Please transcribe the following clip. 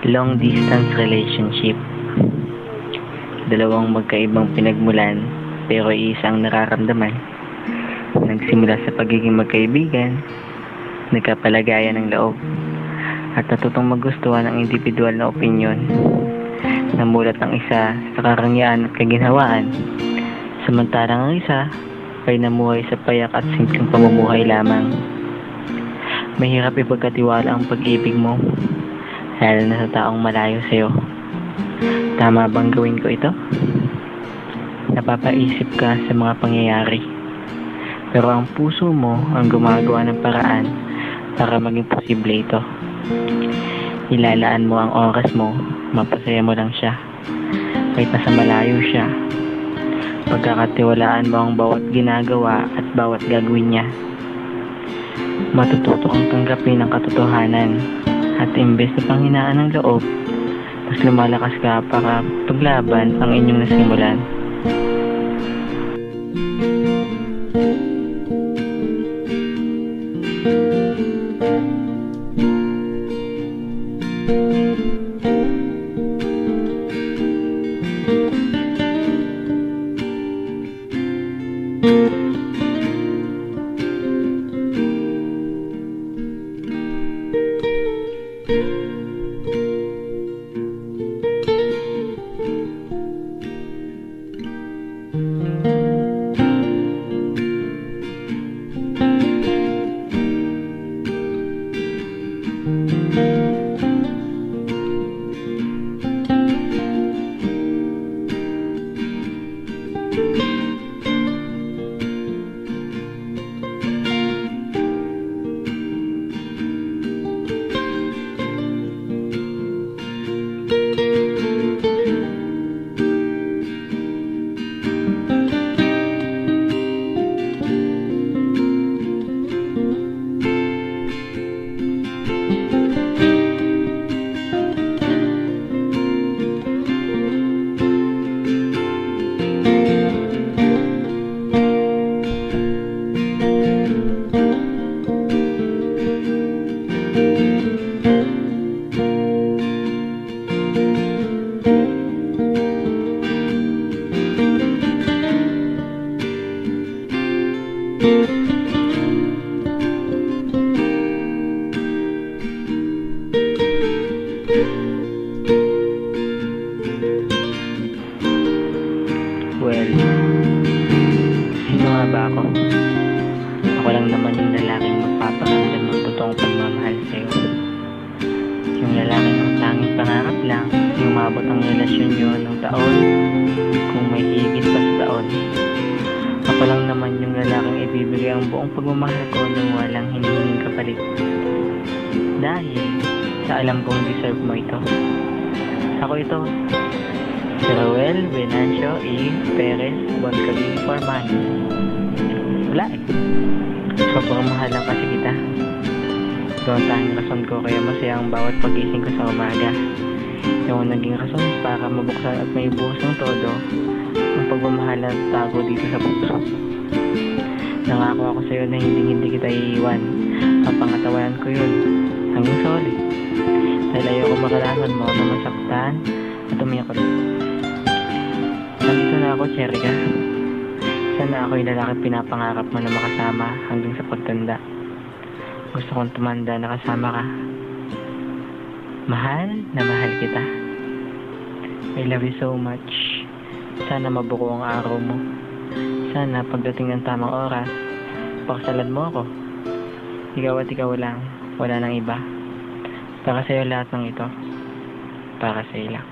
Long distance relationship. Dalawang magkaibang pinagmulan pero isang nararamdaman. Nagsimula sa pagiging magkaibigan, nagkapalagayan ng loob, at natutong magustuhan ng individual na opinyon. Namulat ang isa sa karangyaan at kaginhawaan, samantalang ang isa ay namuhay sa payak at simpleng pamumuhay lamang. Mahirap ipagkatiwala ang pag-ibig mo, lalo na sa taong malayo sa'yo. Tama bang gawin ko ito? Napapaisip ka sa mga pangyayari, pero ang puso mo ang gumagawa ng paraan para maging posible ito. Ilalaan mo ang oras mo, mapasaya mo lang siya, kahit nasa malayo siya. Pagkakatiwalaan mo ang bawat ginagawa at bawat gagawin niya. Matututo kang tanggapin ang katotohanan, at imbes na panghinaan ng loob, mas lumalakas ka para paglaban ang inyong nasimulan. Well, sino nga ba ako? Ako lang naman yung lalaking magpaparamdam ng totoong pagmamahal sa'yo. Yung lalaking ang tanging pangarap lang, yung umabot ang relasyon nyo ng taon, kung may higit pa sa taon. Ako lang naman yung lalaking ibibigay ang buong pagmamahal ko nang walang hinihinging kapalit. Dahil sa alam kong deserve mo ito. Ako ito, si Roel Venancio E. Perez Boncabin Forman. Wala eh. Sobrang mahal lang kasi kita. Doon tanging rason ko kaya masaya ang bawat pagising ko sa umaga. Yung naging rason para mabuksan at may buhos ng todo ang pagmamahal na tago dito sa puso. Nangako ako sa'yo na hindi kita iiwan. Ang pangatawanan ko yun hanggang sa ulit. Dahil ayoko makalaman mo na masaktan at umiyak ulit. Nandito na ako, Cherika. Sana ako yung lalaki pinapangarap mo na makasama hanggang sa pagtanda. Gusto kong tumanda na kasama ka. Mahal na mahal kita. I love you so much. Sana mabuko ang araw mo. Sana pagdating ng tamang oras, pakasalan mo ako. Ikaw at ikaw lang, wala nang iba. Para sa'yo lahat ng ito. Para sa'yo lang.